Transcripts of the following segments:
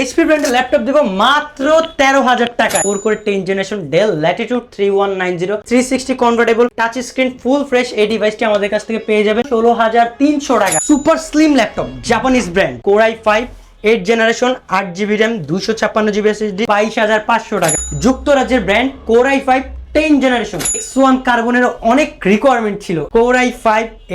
HP ব্র্যান্ডের laptop দেবো মাত্র 13,000 টাকা। 4 core 10 generation del Latitude 3190 360 convertible touch screen full fresh. এই ডিভাইসটি আমাদের কাছ থেকে পেয়ে যাবেন 16,300 টাকা। Super slim laptop, Japanese brand, core i5 8 generation 8GB RAM 256GB SSD 22,500 টাকা। যুক্তরাজ্যের brand core i5 10 generation X1 কার্বনের অনেক রিকোয়ারমেন্ট ছিল। Core i5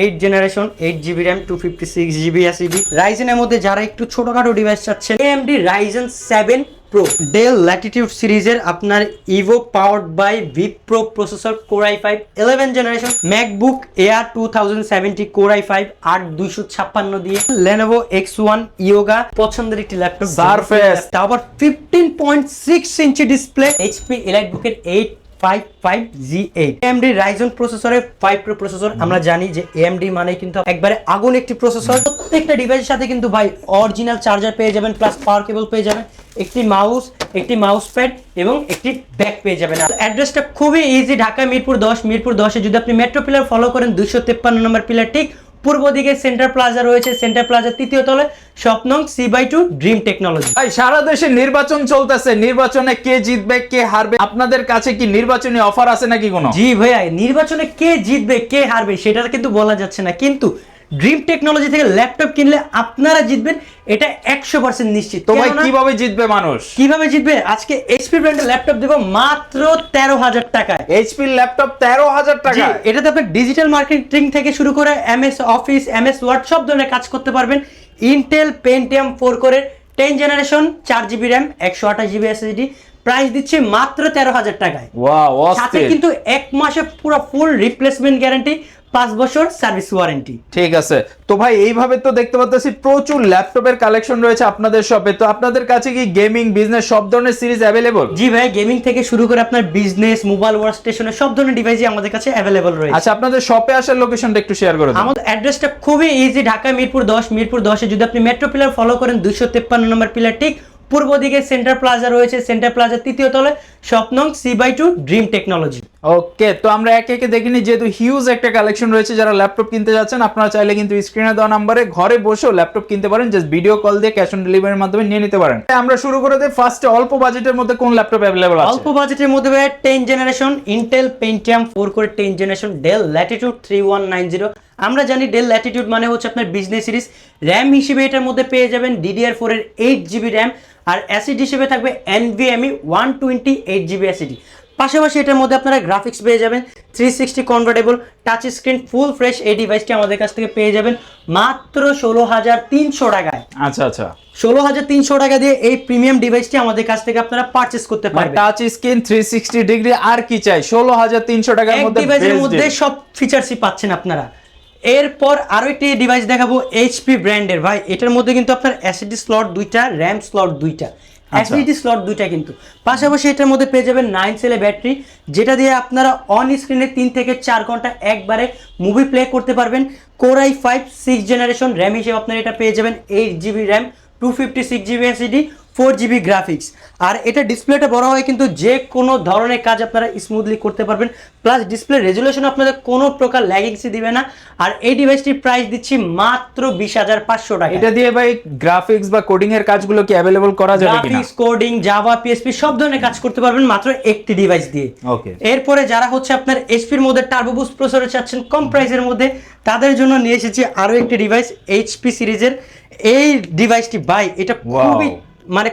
8 generation 8GB RAM 256GB SSD। রাইজেনের মধ্যে যারা একটু ছোটখাটো ডিভাইস চাচ্ছেন, AMD Ryzen 7 Pro Dell Latitude সিরিজের আপনার Evo powered by vPro processor core i5 11 generation. MacBook Air 2070 core i5 8256 দিয়ে। Lenovo X1 Yoga পছন্দের একটি ল্যাপটপ, Surface আবার 15.6 inch display. HP EliteBook 855G8 AMD Ryzen প্রসেসরের 5 Pro processor. আমরা জানি যে AMD মানে কিন্তু একবারে আগুন একটি প্রসেসর। প্রত্যেকটা ডিভাইসের সাথে কিন্তু ভাই অরিজিনাল চার্জার পেয়ে যাবেন, প্লাস পাওয়ার কেবল পেয়ে যাবেন, একটি মাউস প্যাড এবং একটি ব্যাগ পেয়ে যাবেন। অ্যাড্রেসটা খুবই ইজি, ঢাকা মিরপুর 10 যদি আপনি মেট্রো পিলার ফলো করেন 253 নম্বর পিলার ঠিক পূর্ব দিকে সেন্টার প্লাজা রয়েছে। সেন্টার প্লাজা তৃতীয় তলায় শপ নং C/2 ড্রিম টেকনোলজি। ভাই সারা দেশে নির্বাচন চলতেছে, নির্বাচনে কে জিতবে কে হারবে, আপনাদের কাছে কি নির্বাচনী অফার আছে নাকি কোনো? জি ভাইয়া, নির্বাচনে কে জিতবে কে হারবে সেটা কিন্তু বলা যাচ্ছে না, কিন্তু ড্রিম টেকনোলজি থেকে ল্যাপটপ কিনলে আপনারা জিতবেন, এটা 100% নিশ্চিত। তো ভাই কিভাবে জিতবে মানুষ? কিভাবে জিতবে? আজকে এইচপি ব্র্যান্ডের ল্যাপটপ দেবো মাত্র 13,000 টাকায়। এইচপি ল্যাপটপ 13,000 টাকা। এটাতে আপনি ডিজিটাল মার্কেটিং থেকে শুরু করে MS অফিস, MS ওয়ার্ড সব ধরনের কাজ করতে পারবেন। ইন্টেল পেন্টিয়াম 4 কোরের 10 generation 4GB RAM 128GB SSD। Price দিচ্ছি মাত্র 13,000 টাকায়। ওয়াও, সাথে কিন্তু 1 মাসে পুরো ফুল রিপ্লেসমেন্ট গ্যারান্টি, 5 বছর সার্ভিস ওয়ারেন্টি। ঠিক আছে। তো ভাই এইভাবে তো দেখতে পাচ্ছি প্রচুর ল্যাপটপের কালেকশন রয়েছে আপনাদের শপে। তো আপনাদের কাছে কি গেমিং, বিজনেস সব ধরনের সিরিজ অ্যাভেলেবল? জি ভাই, গেমিং থেকে শুরু করে আপনার বিজনেস, মোবাইল ওয়ার্ক স্টেশনের সব ধরনের ডিভাইসই আমাদের কাছে অ্যাভেলেবল রয়েছে। আচ্ছা, আপনাদের শপে আসার লোকেশনটা একটু শেয়ার করে দিন। আমাদের অ্যাড্রেসটা খুবই ইজি, ঢাকা মিরপুর 10 যদি আপনি মেট্রো পিলার ফলো করেন 253 নম্বর পিলার ঠিক পূর্ব দিকে সেন্টার প্লাজা রয়েছে। সেন্টার প্লাজা তৃতীয় তলায় শপ নং C/2 ড্রিম টেকনোলজি। ওকে, তো আমরা একে একে দেখিনি, যেহেতু হিউজ একটা কালেকশন রয়েছে। যারা ল্যাপটপ কিনতে যাচ্ছেন আপনারা চাইলে কিন্তু স্ক্রিনে দেওয়া নম্বরে ঘরে বসেও ল্যাপটপ কিনতে পারেন, জাস্ট ভিডিও কল দিয়ে ক্যাশ অন ডেলিভারির মাধ্যমে নিয়ে নিতে পারেন। আমরা শুরু করে দিই ফার্স্টে অল্প বাজেটের মধ্যে কোন ল্যাপটপ अवेलेबल আছে? অল্প বাজেটের মধ্যে 10 generation Intel Pentium 4 core 10 generation del Latitude 3190। আমরা জানি ডেল ল্যাটিটিউড মানে হচ্ছে আপনার বিজনেস সিরিজ। র্যাম হিসেবে এটার মধ্যে পেয়ে যাবেন DDR4 এর 8GB র্যাম, আর SSD হিসেবে থাকবে NVMe 128GB SSD। পাশাপাশি এটার মধ্যে আপনারা গ্রাফিক্স পেয়ে যাবেন 360 convertible touch screen full fresh. এই ডিভাইসটি আমাদের কাছ থেকে পেয়ে যাবেন মাত্র 16,300 টাকায়। আচ্ছা আচ্ছা, 16,300 টাকা দিয়ে এই প্রিমিয়াম ডিভাইসটি আমাদের কাছ থেকে আপনারা পারচেজ করতে পারবেন। টাচ স্ক্রিন 360 ডিগ্রি, আর কি চাই? 16,300 টাকার মধ্যে ডিভাইসের মধ্যে সব ফিচারসই পাচ্ছেন আপনারা। এরপর আরো একটি ডিভাইস দেখাবো এইচপি ব্র্যান্ডের। ভাই এটার মধ্যে কিন্তু আপনার SSD স্লট 2টা, র্যাম স্লট 2টা, SSD স্লট 2টা কিন্তু। পাশাপাশি এটার মধ্যে পেয়ে যাবেন 9 সেলের ব্যাটারি, যেটা দিয়ে আপনারা অন স্ক্রিনে 3 থেকে 4 ঘন্টা একবারে মুভি প্লে করতে পারবেন। কোর i5 6 জেনারেশন, র্যাম হিসেবে আপনারা এটা পেয়ে যাবেন 8GB RAM 256GB SSD 4GB graphics. আর এটা ডিসপ্লেটা বড় হয় কিন্তু যে কোনো ধরনের কাজ আপনারা স্মুথলি করতে পারবেন, প্লাস ডিসপ্লে রেজুলেশন আপনাদের কোনো প্রকার ল্যাগিংসই দিবে না। আর এই ডিভাইসটির প্রাইস দিচ্ছি মাত্র 20,500 টাকা। এটা দিয়ে ভাই গ্রাফিক্স বা কোডিং এর কাজগুলো কি अवेलेबल করা যাবে কিনা? গ্রাফিক্স, কোডিং, জাভা, পিএসপি সব ধরনের কাজ করতে পারবেন মাত্র একটি ডিভাইস দিয়ে। ওকে, এরপরে যারা হচ্ছে আপনার এইচপির মধ্যে টার্বো বুস্ট প্রসেসর চাচ্ছেন কম প্রাইসের মধ্যে, তাদের জন্য নিয়ে এসেছি আরো একটি ডিভাইস এইচপি সিরিজের। এই ডিভাইসটি ভাই এটা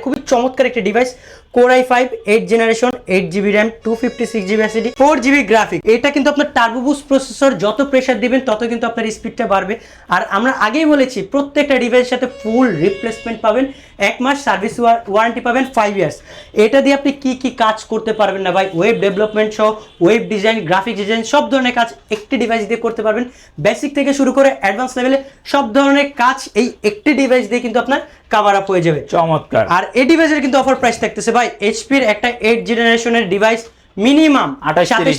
খুবই চমৎকার একটি device. Core i5 8 generation 8GB RAM 256GB SSD 4GB graphic. এটা কিন্তু আপনার টার্বো বুস্ট প্রসেসর, যত প্রেসার দিবেন তত কিন্তু আপনার স্পিডটা বাড়বে। আর আমরা আগেই বলেছি প্রত্যেকটা ডিভাইসের সাথে ফুল রিপ্লেসমেন্ট পাবেন, 1 মাস সার্ভিস ওয়ারেন্টি পাবেন, 5 ইয়ার্স। এটা দিয়ে আপনি কি কি কাজ করতে পারবেন না ভাই, ওয়েব ডেভেলপমেন্ট সহ ওয়েব ডিজাইন, গ্রাফিক ডিজাইন সব ধরনের কাজ একটি ডিভাইস দিয়ে করতে পারবেন। বেসিক থেকে শুরু করে অ্যাডভান্স লেভেলে সব ধরনের কাজ এই একটি ডিভাইস দিয়ে কিন্তু আপনার কভার আপ হয়ে যাবে। চমৎকার। আর এই ডিভাইসের কিন্তু অফার প্রাইস থাকতেছে ভাই, এইচপির একটা 8 জেনারেশনের ডিভাইস মিনিমাম 27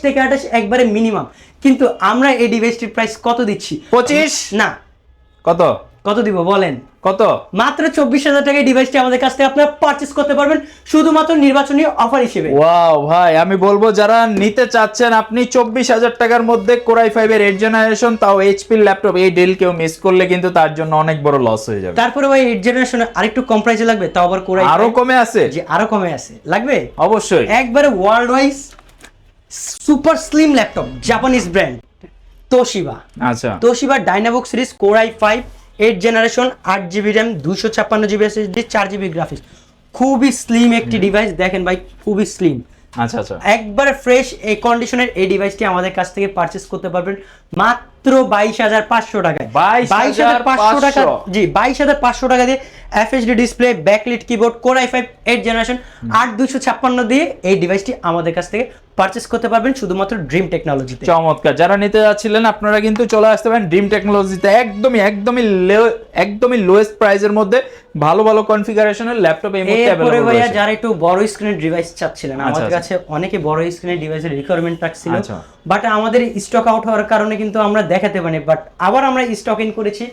থেকে 28 একবারে মিনিমাম। কিন্তু আমরা এই ডিভাইসটির প্রাইস কত দিচ্ছি? 25 না, কত? কত দিব বলেন? কত? মাত্র 24,000 টাকায় ডিভাইসটি আমাদের কাছ থেকে আপনারা পারচেজ করতে পারবেন শুধুমাত্র নির্বাচনী অফার হিসেবে। ওয়াও ভাই, আমি বলবো যারা নিতে চাচ্ছেন আপনি 24,000 টাকার মধ্যে কোরাই 5 এর 8 জেনারেশন, তাও এইচপি ল্যাপটপ, এই ডিল কেউ মিস করলে কিন্তু তার জন্য অনেক বড় লস হয়ে যাবে। তারপরে ভাই 8 জেনারেশন আরেকটু কম প্রাইসে লাগবে, তাও আবার কোরাই আরো কমে আছে? জি আরো কমে আছে, লাগবে অবশ্যই। একবারে world wise super slim laptop, Japanese brand Toshiba. আচ্ছা, Toshiba Dynabook series core i5 8 generation 8GB RAM 256GB SSD 4GB graphics, খুবই স্লিম একটি ডিভাইস। দেখেন ভাই খুবই স্লিম। আচ্ছা আচ্ছা, একবারে ফ্রেশ এই কন্ডিশনের এই ডিভাইসটি আমাদের কাছ থেকে পারচেজ করতে পারবেন মাত্র 22,500 টাকায়। 22,500 টাকা, জি 22,500 টাকা দিয়ে FHD display, backlit keyboard, core i5 8 generation 8256 দিয়ে এই ডিভাইসটি আমাদের কাছ থেকে পারচেজ করতে পারবেন শুধুমাত্র ড্রিম টেকনোলজিতে। চমৎকার। যারা নিতে যাচ্ছিলেন আপনারা কিন্তু চলে আসতে পারেন ড্রিম টেকনোলজিতে, একদমই লোয়েস্ট প্রাইসের মধ্যে ভালো ভালো কনফিগারেশনের ল্যাপটপ এই মুহূর্তে এরপরে अवेलेबल ভাইয়া রয়েছে। যারা একটু বড় স্ক্রিনের ডিভাইস চাচ্ছিলেন, আমাদের কাছে অনেকে বড় স্ক্রিনের ডিভাইসের রিকোয়ারমেন্ট রাখছিল, বাট আমাদের স্টক আউট হওয়ার কারণে কিন্তু আমরা দেখাতে পারি, বাট আবার আমরা স্টক ইন করেছি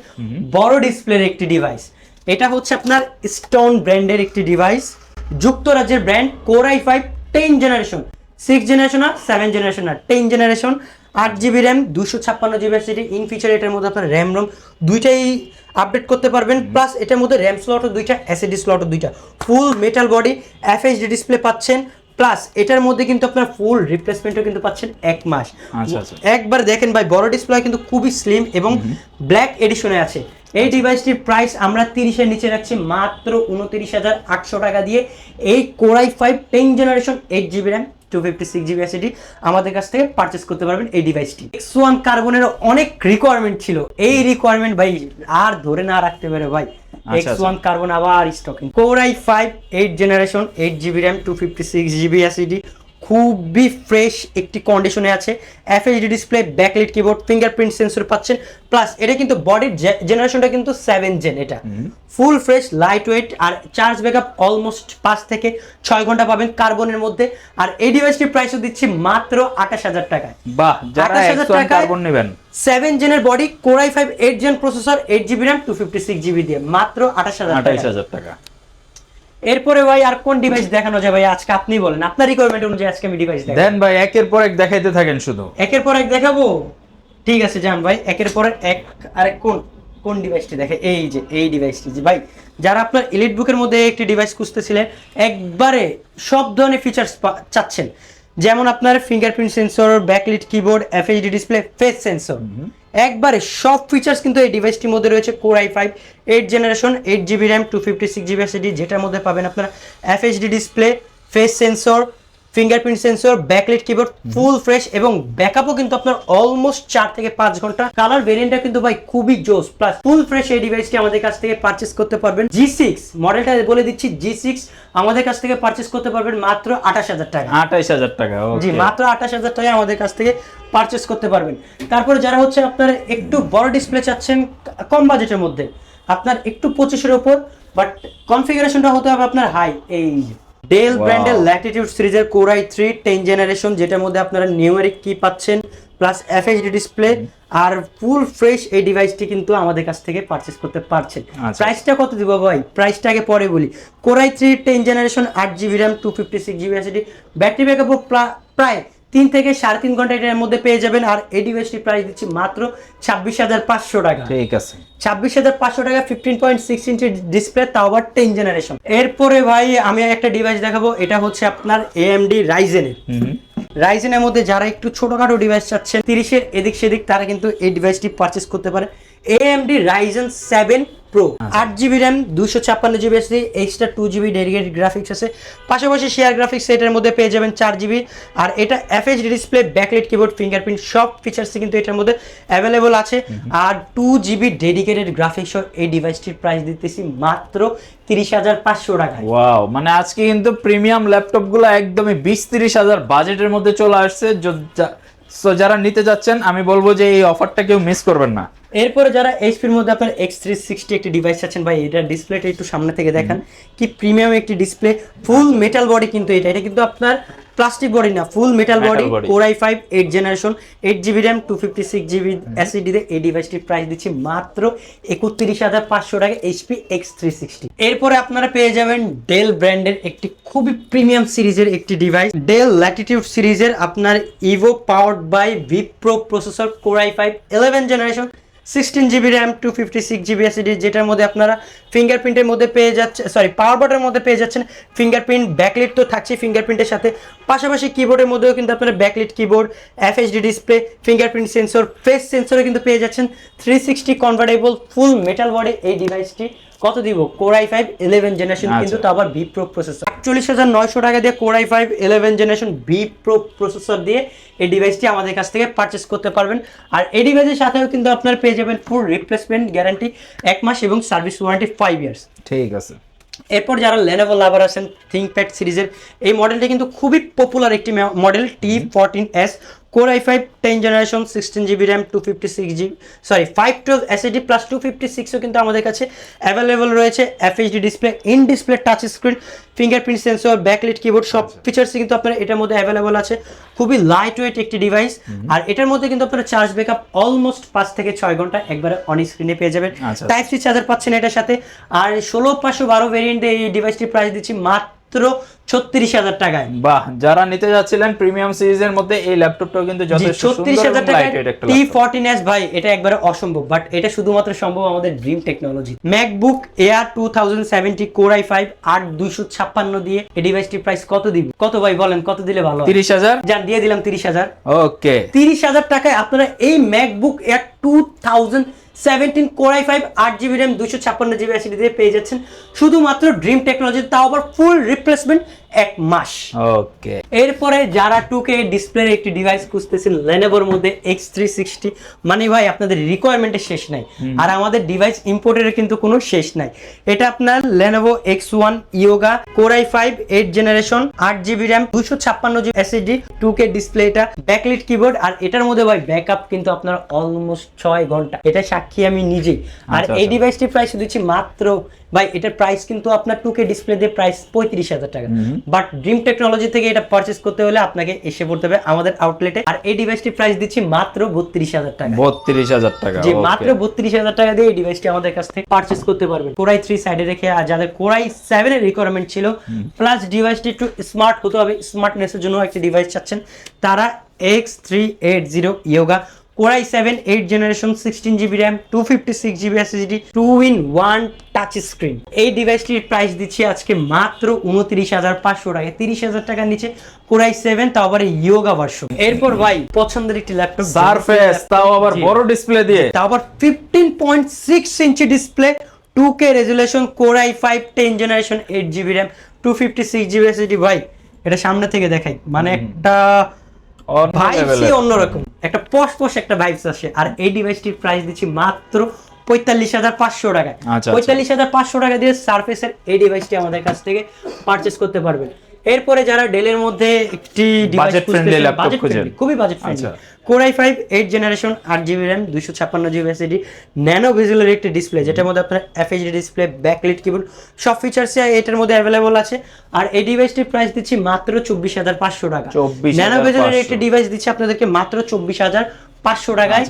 বড় ডিসপ্লের একটি ডিভাইস। এটা হচ্ছে আপনার স্টোন ব্র্যান্ডের একটি ডিভাইস, যুক্তরাজ্যের brand, core i5 10 generation, 6 generation আর 7 জেনারেশন আর 10 generation, 8GB RAM 256GB SSD। In feature এটার মধ্যে আপনার র্যাম রোম দুইটাই আপডেট করতে পারবেন, প্লাস এটার মধ্যে র্যাম স্লটও দুইটা, এসএসডি স্লটও দুইটা, ফুল মেটাল বডি এফএইচডি ডিসপ্লে পাচ্ছেন, প্লাস এটার মধ্যে কিন্তু আপনার ফুল রিপ্লেসমেন্টও কিন্তু পাচ্ছেন 1 মাস। একবার দেখেন ভাই, বড় ডিসপ্লে কিন্তু খুবই স্লিম এবং ব্ল্যাক এডিশনে আছে। এই ডিভাইসটির প্রাইস আমরা 30-এর নিচে রাখছি মাত্র 29,800 টাকা দিয়ে। এই core i5 10 generation 8GB RAM 256GB SSD আমাদের কাছ থেকে পারচেজ করতে পারবেন এই ডিভাইসটি। X1 কার্বনের অনেক রিকোয়ারমেন্ট ছিল, এই রিকোয়ারমেন্ট ভাই আর ধরে না রাখতে পারে ভাই, X1 কার্বন আবার stocking. Core i5 8 generation 8GB RAM 256GB SSD, খুবই ফ্রেশ একটি কন্ডিশনে আছে, FHD display, backlit keyboard, fingerprint sensor পাচ্ছেন, প্লাস এটা কিন্তু বডির জেনারেশনটা কিন্তু 7 জেন, এটা ফুল ফ্রেশ লাইট ওয়েট, আর চার্জ ব্যাকআপ অলমোস্ট 5 থেকে 6 ঘন্টা পাবেন কার্বনের মধ্যে। আর এই ডিভাইসটির প্রাইসও দিচ্ছি মাত্র 28,000 টাকায়। বাহ, যারা X1 কার্বন নেবেন, 7 জেনের body, core i5 8 gen processor, 8GB RAM 256GB দিয়ে মাত্র 28,000 টাকা। এরপরে ভাই আর কোন ডিভাইস দেখানো যায় ভাই, আজকে আপনি বলেন, আপনার রিকোয়ারমেন্ট অনুযায়ী আজকে আমি ডিভাইস দেখাবো। দেন ভাই, একের পর এক দেখাইতে থাকেন শুধু। একের পর এক দেখাবো, ঠিক আছে যান ভাই, একের পর এক। আরে কোন ডিভাইসটি দেখে, এই যে এই ডিভাইসটি। যে ভাই যারা আপনার এলিট বুকের মধ্যে একটি ডিভাইস খুঁজতেছিলেন, একবারে সব ধরনের ফিচার্স চাচ্ছেন, যেমন আপনার fingerprint sensor, backlit keyboard, FHD display, face sensor, একবারে সব ফিচার্স কিন্তু এই ডিভাইসটির মধ্যে রয়েছে। Core i5 8 generation 8GB RAM 256GB SSD, যেটার মধ্যে পাবেন আপনারা FHD display, face sensor, fingerprint sensor, backlit keyboard, full fresh এবং ব্যাকআপও কিন্তু আপনার অলমোস্ট 4 থেকে 5 ঘন্টা। কালার ভেরিয়েন্টটা কিন্তু ভাই খুবই জোস, প্লাস ফুল ফ্রেশ এই ডিভাইসটি আমাদের কাছ থেকে পারচেজ করতে পারবেন। G6 মডেলটা বলে দিচ্ছি, G6 আমাদের কাছ থেকে পারচেজ করতে পারবেন মাত্র 28,000 টাকা। 28,000 টাকা, ওকে। জি মাত্র 28,000 টাকায় আমাদের কাছ থেকে পারচেজ করতে পারবেন। তারপরে যারা হচ্ছে আপনার একটু বড় ডিসপ্লে চাচ্ছেন কম বাজেটের মধ্যে, আপনার একটু 25-এর উপর, বাট কনফিগারেশনটা হতে হবে আপনার হাই, এই ডেল ব্র্যান্ডের ল্যাটিটিউড সিরিজের কোর i3 10 জেনারেশন, যেটার মধ্যে আপনারা নিউমেরিক কি পাচ্ছেন, প্লাস এফএইচডি ডিসপ্লে আর ফুল ফ্রেশ এই ডিভাইসটি কিন্তু আমাদের কাছ থেকে পারচেজ করতে পারছেন। প্রাইসটা কত দিব ভাই, প্রাইসটা আগে পরে বলি। Core i3 10 generation 8GB RAM 256GB SSD, battery ব্যাকআপও প্রায় 3 থেকে 3.5 ঘন্টা এর মধ্যে পেয়ে যাবেন। আর এই ডিভাইসটির প্রাইস দিচ্ছি মাত্র 26,500 টাকা। ঠিক আছে, 26,500 টাকা, 15.6 ইঞ্চি ডিসপ্লে, তাও আবার 10 জেনারেশন। এরপরে ভাই আমি একটা ডিভাইস দেখাবো, এটা হচ্ছে আপনার AMD রাইজেনের মধ্যে যারা একটু ছোটখাটো ডিভাইস চাচ্ছেন 30-এর এদিক সেদিক, তারা কিন্তু এই ডিভাইসটি পারচেজ করতে পারে। AMD Ryzen 7 Pro 8GB RAM 256GB SSD, extra 2GB dedicated graphics আছে, পাশাপাশি শেয়ার গ্রাফিক্স এটার মধ্যে পেয়ে যাবেন 4GB। আর এটা FHD display, backlight keyboard, fingerprint সব ফিচার্স কিন্তু এটার মধ্যে অ্যাভেলেবল আছে। আর 2GB ডেডিকেটেড গ্রাফিক্স এই ডিভাইসটির প্রাইস দিতেছি মাত্র 30,500 টাকা। ওয়াও, মানে আজকে কিন্তু প্রিমিয়াম ল্যাপটপগুলো একদমই 20-30 হাজার বাজেটের মধ্যে চলে আসছে। সো যারা নিতে যাচ্ছেন আমি বলবো যে এই অফারটা কেউ মিস করবেন না। এরপরে যারা এইচপির মধ্যে আপনার X360 একটি ডিভাইস আছেন ভাই, এটা ডিসপ্লেটা একটু সামনে থেকে দেখান, কি প্রিমিয়াম একটি ডিসপ্লে, ফুল মেটাল বডি কিন্তু এটা কিন্তু আপনার প্লাস্টিক বডি না, ফুল metal body, Core i5 8 generation, 8GB RAM 256GB SSD দিয়ে এই ডিভাইসটির প্রাইস দিচ্ছি মাত্র 31500 টাকা, HP X360। এরপরে আপনারা পেয়ে যাবেন ডেল ব্র্যান্ডের একটি খুবই প্রিমিয়াম সিরিজের একটি ডিভাইস, ডেল ল্যাটিটিউড সিরিজের আপনার Evo powered by vPro processor, Core i5 11 generation, 16GB RAM 256GB SSD, যেটার মধ্যে আপনারা ফিঙ্গারপ্রিন্টের মধ্যে পেয়ে যাচ্ছে, পাওয়ার বাটনের মধ্যে পেয়ে যাচ্ছেন ফিঙ্গারপ্রিন্ট, ব্যাকলিট তো থাকছে ফিঙ্গারপ্রিন্টের সাথে, পাশাপাশি কিবোর্ডের মধ্যেও কিন্তু আপনারা backlit keyboard, FHD display, fingerprint sensor, face সেন্সরে কিন্তু পেয়ে যাচ্ছেন 360 কনভার্টেবল ফুল মেটাল বডি। এই ডিভাইসটি কত দিব? Core i5 11 জেনারেশন, কিন্তু তো আবার ভিপ্রো প্রসেসর, 48900 টাকা দিয়ে Core i5 11 generation Wipro processor দিয়ে এই ডিভাইসটি আমাদের কাছ থেকে পারচেস করতে পারবেন। আর এই ডিভাইসের সাথেও কিন্তু আপনারা পেয়ে যাবেন ফুল রিপ্লেসমেন্ট গ্যারান্টি 1 মাস এবং সার্ভিস ওয়ারেন্টি 5 ইয়ার্স। ঠিক আছে। এরপর যারা Lenovo লাভার আছেন, ThinkPad সিরিজের এই মডেলটা কিন্তু খুবই পপুলার একটি মডেল, T14s, Core i5 10 জেনারেশন, 16GB RAM 512 SSD প্লাস 256ও কিন্তু আমাদের কাছে অ্যাভেলেবল রয়েছে। FHD display, in display touch screen, fingerprint sensor, backlit keyboard, সব ফিচার্সই কিন্তু আপনার এটার মধ্যে অ্যাভেলেবল আছে। খুবই লাইট ওয়েট একটি ডিভাইস, আর এটার মধ্যে কিন্তু আপনারা চার্জ ব্যাকআপ অলমোস্ট 5 থেকে 6 ঘন্টা একবারে অন স্ক্রিনে পেয়ে যাবেন। টাইপ সি চার্জার পাচ্ছেন এটার সাথে। আর 16512 ভেরিয়েন্টে এই ডিভাইসটির প্রাইস দিচ্ছি মাত্র 36000 টাকায়। বাহ, যারা নিতে যাচ্ছিলেন প্রিমিয়াম সিরিজের মধ্যে এই ল্যাপটপটাও কিন্তু যথেষ্ট সুন্দর এবং লাইটওয়েট একটা T14s ভাই, এটা একবারে অসম্ভব, বাট এটা শুধুমাত্র সম্ভব আমাদের dream technology. MacBook Air 2070 Core i5 8256 দিয়ে এই ডিভাইসটির প্রাইস কত দিব? কত ভাই বলেন, কত দিলে ভালো হয়? 30000 জান দিয়ে দিলাম 30000। ওকে, 30000 টাকায় আপনারা এই MacBook air 2017 Core i5 8GB RAM 256GB SSD দিয়ে পেয়ে যাচ্ছেন শুধুমাত্র ড্রিম টেকনোলজি, তাও আবার ফুল রিপ্লেসমেন্ট 1 মাস। ওকে। এরপরে যারা 2K ডিসপ্লের একটি ডিভাইস খুঁজতেছেন Lenovoর মধ্যে X360, মানে ভাই আপনাদের রিকোয়ারমেন্টের শেষ নাই, আর আমাদের ডিভাইস ইম্পোর্টের কিন্তু কোনো শেষ নাই। এটা আপনার Lenovo X1 Yoga, Core i5 8 generation, 8GB RAM 256GB SSD, 2K display, এটা ব্যাকলিট কিবোর্ড, আর এটার মধ্যে ভাই ব্যাকআপ কিন্তু আপনার অলমোস্ট 6 ঘন্টা, এটা সাক্ষী আমি নিজেই। আর এই ডিভাইসটির প্রাইস দিচ্ছি মাত্র, ভাই এটার প্রাইস কিন্তু আপনার 2K ডিসপ্লে দিয়ে প্রাইস 35000 টাকা, বাট ড্রিম টেকনোলজি থেকে এটা পারচেজ করতে হলে আপনাকে এসে পড়তে হবে আমাদের আউটলেটে। আর এই ডিভাইসটির প্রাইস দিচ্ছি মাত্র 32000 টাকা। 32000 টাকা, জি মাত্র 32000 টাকা দিয়ে এই ডিভাইসটি আমাদের কাছ থেকে পারচেজ করতে পারবেন। Core i3 সাইডে রেখে, আর যাদের Core i7 এর রিকোয়ারমেন্ট ছিল প্লাস ডিভাইসটি একটু স্মার্ট হতে হবে, স্মার্টনেসের জন্য একটা ডিভাইস চাচ্ছেন, তারা X380 Yoga, Core i7 8 generation, 16GB RAM 256GB SSD, 2-in-1 touch screen. এই ডিভাইসটির প্রাইস দিচ্ছি আজকে মাত্র 29500 টাকা, 30000 টাকার নিচে Core i7, তাও আবার Yoga ভার্সন। এরপর ভাই পছন্দের একটি ল্যাপটপ সারফেস, তাও আবার বড় ডিসপ্লে দিয়ে, তাও আবার 15.6 inch display, 2K resolution, Core i5 10 generation, 8GB RAM 256GB SSD। ভাই এটা সামনে থেকে দেখাই, মানে একটা ভাইবসই অন্যরকম, একটা পশ একটা ভাইবস আসে। আর এই ডিভাইসটির প্রাইস দিচ্ছি মাত্র 45500 টাকা। 45500 টাকা দিয়ে সারফেসের এই ডিভাইসটি আমাদের কাছ থেকে পারচেজ করতে পারবেন। এরপরে যারা ডেলের মধ্যে একটি ডিভাইস খুঁজছেন, খুবই budget friendly, Core i5 8 generation, 8GB RAM 256GB SSD, nano ভিজুয়ালের একটি ডিসপ্লে, যেটার মধ্যে আপনার FHD ডিসপ্লে, ব্যাকলিট কিবোর্ড, সব ফিচার্স এটার মধ্যে অ্যাভেলেবল আছে। আর এই ডিভাইসটির প্রাইস দিচ্ছি মাত্র 24500 টাকা। ন্যানো ভিজুয়ালের একটি ডিভাইস দিচ্ছি আপনাদেরকে মাত্র 24500 টাকায়।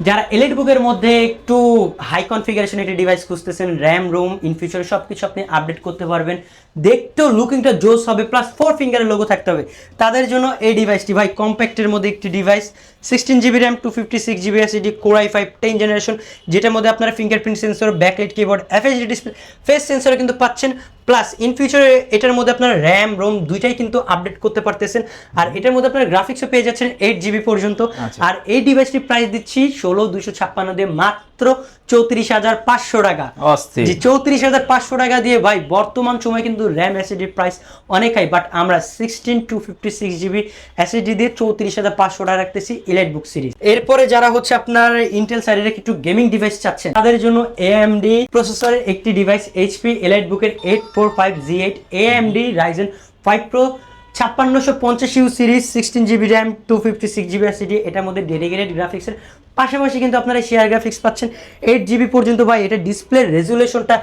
যারা এলিট বুকের মধ্যে একটু হাই কনফিগারেশন একটি ডিভাইস খুঁজতেছেন, র্যাম রোম ইন ফিউচার সবকিছু আপনি আপডেট করতে পারবেন, দেখতেও লুকিংটা জোস হবে, প্লাস 4 ফিঙ্গারের লোগো থাকতে হবে, তাদের জন্য এই ডিভাইসটি ভাই কম্প্যাক্টের মধ্যে একটি device, 16GB RAM 256GB SSD, Core i5 10 generation, যেটার মধ্যে আপনারা fingerprint sensor, backlight keyboard, FHD display, face sensor কিন্তু পাচ্ছেন, প্লাস ইন ফিউচারে এটার মধ্যে আপনারা র্যাম রোম দুইটাই কিন্তু আপডেট করতে পারতেছেন। আর এটার মধ্যে আপনারা গ্রাফিক্সও পেয়ে যাচ্ছেন 8GB পর্যন্ত। আর এই ডিভাইসটির প্রাইস দিচ্ছি 16256 দিয়ে মাত্র 34500 টাকা। জি 34500 টাকা দিয়ে ভাই বর্তমান সময় কিন্তু র্যাম এসএসডি প্রাইস অনেক হাই, বাট আমরা 16/256GB এসএসডি দিয়ে 34500 টাকা রাখতেছি এলাইট বুক সিরিজ। এরপরে যারা হচ্ছে আপনার ইন্টেল সাইডের একটু গেমিং ডিভাইস চাচ্ছেন, তাদের জন্য AMD প্রসেসরের একটি ডিভাইস HP এলাইট বুকের 845G8, AMD Ryzen 5 Pro 5650U series, 16GB RAM 256GB SSD, এটার মধ্যে ডেডিকেটেড গ্রাফিক্সের পাশাপাশি কিন্তু আপনারা শেয়ার গ্রাফিক্স পাচ্ছেন 8GB পর্যন্ত ভাই। এটা ডিসপ্লে রেজুলেশনটা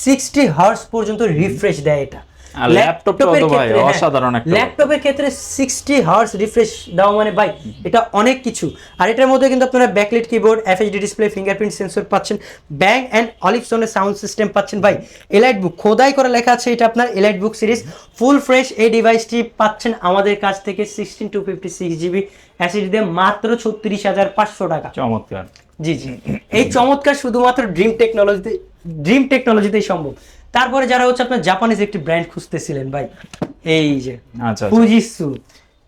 60 হার্টজ পর্যন্ত রিফ্রেশ দেয় এটা। আর ল্যাপটপটা তো ভাই অসাধারণ একটা, ল্যাপটপের ক্ষেত্রে 60 হার্টজ রিফ্রেশ দেওয়া মানে ভাই এটা অনেক কিছু। আর এটার মধ্যে কিন্তু আপনারা backlight keyboard, FHD display, fingerprint sensor পাচ্ছেন, ব্যাং অ্যান্ড অলিভসনের সাউন্ড সিস্টেম পাচ্ছেন ভাই। এলাইট বুক খোদাই করা লেখা আছে, এটা আপনার এলাইট বুক সিরিজ ফুল ফ্রেশ। এই ডিভাইসটি পাচ্ছেন আমাদের কাছ থেকে 16256GB এসএসডি দিয়ে মাত্র 36,500 টাকা। চমৎকার। জি জি, এই চমৎকার শুধুমাত্র ড্রিম টেকনোলজিতেই সম্ভব। তারপরে যারা হচ্ছে আপনার জাপানিজ একটি ব্র্যান্ড খুঁজতেছিলেন ভাই, এই যে আচ্ছা ফুজিটসু,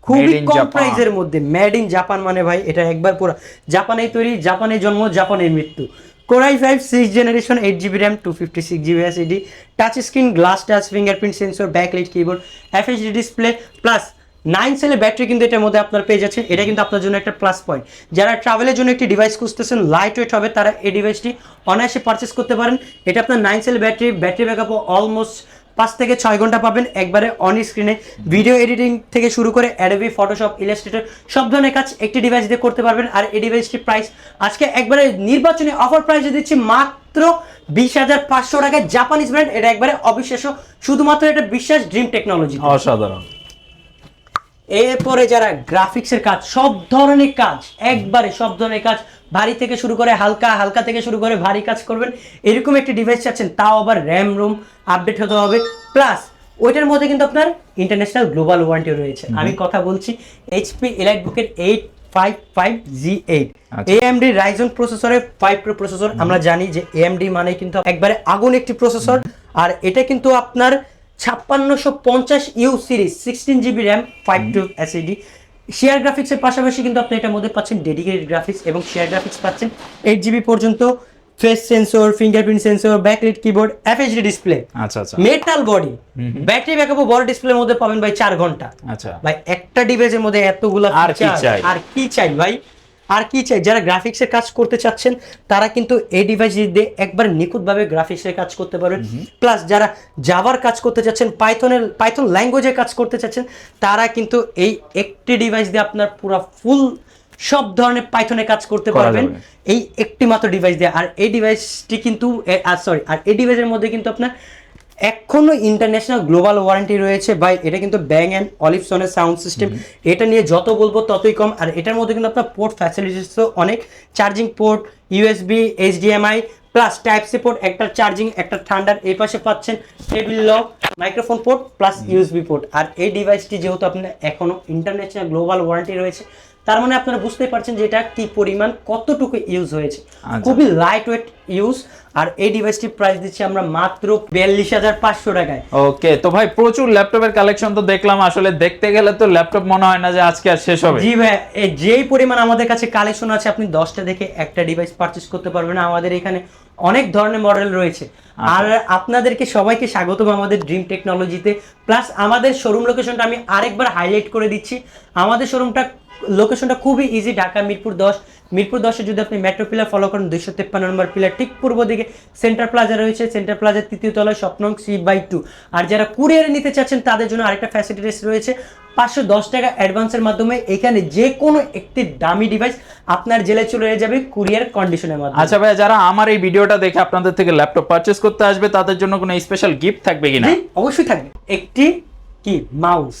খুবই Made in কম Japan। প্রাইসের মধ্যে মেড ইন জাপান মানে ভাই এটা একবার পুরো জাপানেই তৈরি, জাপানে জন্ম, জাপানের মৃত্যু। Core i 5 6th generation 8GB RAM 256GB SSD, touch screen, glass touch, fingerprint sensor, backlight keyboard, FHD display plus 9 সেলের ব্যাটারি কিন্তু এটার মধ্যে আপনার পেয়ে যাচ্ছেন। এটা কিন্তু আপনার জন্য একটা প্লাস পয়েন্ট। যারা ট্রাভেলের জন্য একটি ডিভাইস খুঁজতেছেন লাইট ওয়েট হবে, তারা এই ডিভাইসটি অনায়াসে পারচেস করতে পারেন। এটা আপনার 9 সেল ব্যাটারি ব্যাকআপও অলমোস্ট 5 থেকে 6 ঘন্টা পাবেন একবারে অন স্ক্রিনে। ভিডিও এডিটিং থেকে শুরু করে অ্যাডোবি ফটোশপ, ইলাস্ট্রেটর সব ধরনের কাজ একটি ডিভাইস দিয়ে করতে পারবেন। আর এই ডিভাইসটির প্রাইস আজকে একবারে নির্বাচনী অফার প্রাইসে দিচ্ছি মাত্র 20,500 টাকায়। জাপানিজ ব্র্যান্ড, এটা একবারে অবিশ্বাস্য, শুধুমাত্র এটা বিশ্বাস ড্রিম টেকনোলজি। অসাধারণ। এরপরে যারা গ্রাফিক্সের কাজ, সব ধরনের কাজ, একবারে সব ধরনের কাজ, ভারী থেকে শুরু করে হালকা, হালকা থেকে শুরু করে ভারী কাজ করবেন, এরকম একটি ডিভাইস চাচ্ছেন, তাও আবার র্যাম রোম আপডেট হতে হবে, প্লাস ওইটার মধ্যে কিন্তু আপনার ইন্টারন্যাশনাল গ্লোবাল ওয়ারেন্টি রয়েছে। আমি কথা বলছি এইচপি এলাইট বুকের 855G8 AMD Ryzen প্রসেসরের 5 Pro প্রসেসর। আমরা জানি যে AMD মানে কিন্তু একবারে আগুন একটি প্রসেসর। আর এটা কিন্তু আপনার 5650U series 16GB RAM 512 SSD। Share গ্রাফিক্সের পাশাপাশি কিন্তু আপনি এটার মধ্যে পাচ্ছেন ডেডিকেটেড গ্রাফিক্স এবং শেয়ার গ্রাফিক্স পাচ্ছেন 8GB পর্যন্ত, face sensor, fingerprint sensor, backlight keyboard, FHD display, আচ্ছা আচ্ছা, মেটাল বডি, ব্যাটারি ব্যাকআপও বড় ডিসপ্লের মধ্যে পাবেন ভাই 4 ঘন্টা। আচ্ছা ভাই একটা ডিভাইসের মধ্যে এতগুলো আর কি চাই? আর কি চাই ভাই, আর কি চাই? যারা গ্রাফিক্সের কাজ করতে চাচ্ছেন তারা কিন্তু এই ডিভাইস দিয়ে একবার নিখুঁতভাবে গ্রাফিক্সের কাজ করতে পারবেন। প্লাস যারা জাভার কাজ করতে চাচ্ছেন, পাইথন ল্যাঙ্গুয়েজের কাজ করতে চাচ্ছেন, তারা কিন্তু এই একটি ডিভাইস দিয়ে আপনার পুরো ফুল সব ধরনের পাইথনের কাজ করতে পারবেন এই একটি মাত্র ডিভাইস দিয়ে। আর এই ডিভাইসটি কিন্তু আর এই ডিভাইসের মধ্যে কিন্তু আপনার এখনো ইন্টারন্যাশনাল গ্লোবাল ওয়ারেন্টি রয়েছে ভাই। এটা কিন্তু ব্যাং অ্যান্ড অলিভসনের সাউন্ড সিস্টেম, এটা নিয়ে যত বলবো ততই কম। আর এটার মধ্যে কিন্তু আপনার পোর্ট ফ্যাসিলিটিসও অনেক, charging port, USB, HDMI plus type C port, একটা চার্জিং, একটা ঠান্ডার। এই পাশে পাচ্ছেন table lock, microphone port plus USB port. আর এই ডিভাইসটি যেহেতু আপনার এখনো ইন্টারন্যাশনাল গ্লোবাল ওয়ারেন্টি রয়েছে, তার মানে আপনারা বুঝতেই পারছেন যে এটা কি পরিমাণ, কতটুকু ইউজ হয়েছে, খুবই লাইট ওয়েট ইউজ। আর এই ডিভাইসটির প্রাইস দিচ্ছি আমরা মাত্র 42,500 টাকায়। ওকে, তো ভাই প্রচুর ল্যাপটপের কালেকশন তো দেখলাম, আসলে দেখতে গেলে তো ল্যাপটপ মনে হয় না যে আজকে আর শেষ হবে। জি ভাই, যেই পরিমাণ আমাদের কাছে কালেকশন আছে, আপনি 10টা দেখে একটা ডিভাইস পারচেজ করতে পারবেন। আমাদের এখানে অনেক ধরনের মডেল রয়েছে। আর আপনাদেরকে সবাইকে স্বাগতম আমাদের ড্রিম টেকনোলজিতে। প্লাস আমাদের শোরুম লোকেশনটা আমি আরেকবার হাইলাইট করে দিচ্ছি। আমাদের লোকেশনটা খুবই ইজি, ঢাকা মিরপুর 10। মিরপুর 10-এ যদি আপনি মেট্রো পিলার ফলো করেন, 253 নম্বর পিলার ঠিক পূর্ব দিকে সেন্টার প্লাজা রয়েছে। সেন্টার প্লাজার 3য় তলায় স্বপ্ন 3/2। আর যারা কুরিয়ারে নিতে চাচ্ছেন তাদের জন্য আরেকটা ফ্যাসিলিটিস রয়েছে, 510 টাকা অ্যাডভান্সের মাধ্যমে এখানে যে কোনো একটি দামি ডিভাইস আপনার জেলায় চলে যাবে কুরিয়ার কন্ডিশনের মাধ্যমে। আচ্ছা ভাই, যারা আমার এই ভিডিওটা দেখে আপনাদের থেকে ল্যাপটপ পারচেজ করতে আসবে, তাদের জন্য কোনো স্পেশাল গিফট থাকবে কিনা? অবশ্যই থাকবে, একটি কি মাউস।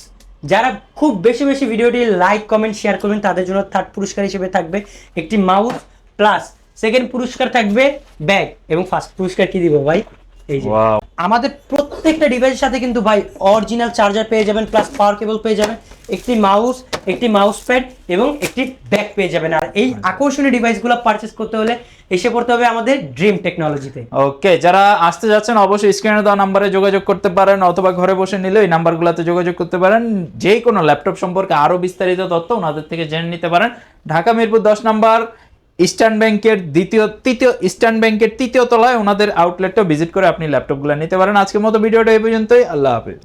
যারা খুব বেশি বেশি ভিডিওটি লাইক কমেন্ট শেয়ার করবেন তাদের জন্য থার্ড পুরস্কার হিসেবে থাকবে একটি মাউস, প্লাস সেকেন্ড পুরস্কার থাকবে ব্যাগ, এবং ফার্স্ট পুরস্কার কি দিব ভাই, এই যে আমাদের প্রত্যেকটা ডিভাইসের সাথে কিন্তু ভাই অরিজিনাল চার্জার পেয়ে যাবেন, প্লাস পাওয়ার কেবল পেয়ে যাবেন, একটি মাউস, একটি মাউস প্যাড এবং একটি ব্যাগ পেয়ে যাবেন। আর এই আকর্ষণীয় ডিভাইসগুলো পারচেজ করতে হলে এসে পড়তে হবে আমাদের ড্রিম টেকনোলজিতে। ওকে, যারা আসতে যাচ্ছেন অবশ্যই স্ক্রিনে দেওয়া নাম্বারে যোগাযোগ করতে পারেন, অথবা ঘরে বসে নিলে এই নাম্বারগুলোতে যোগাযোগ করতে পারেন। যে কোনো ল্যাপটপ সম্পর্কে আরো বিস্তারিত তথ্য ওনাদের থেকে জেনে নিতে পারেন। ঢাকা মিরপুর 10 নম্বর ইস্টার্ন ব্যাংকের ইস্টার্ন ব্যাংকের 3য় তলায় ওনাদের আউটলেটটা ভিজিট করে আপনি ল্যাপটপগুলো নিতে পারেন। আজকের মতো ভিডিওটা এই পর্যন্তই। আল্লাহ হাফেজ।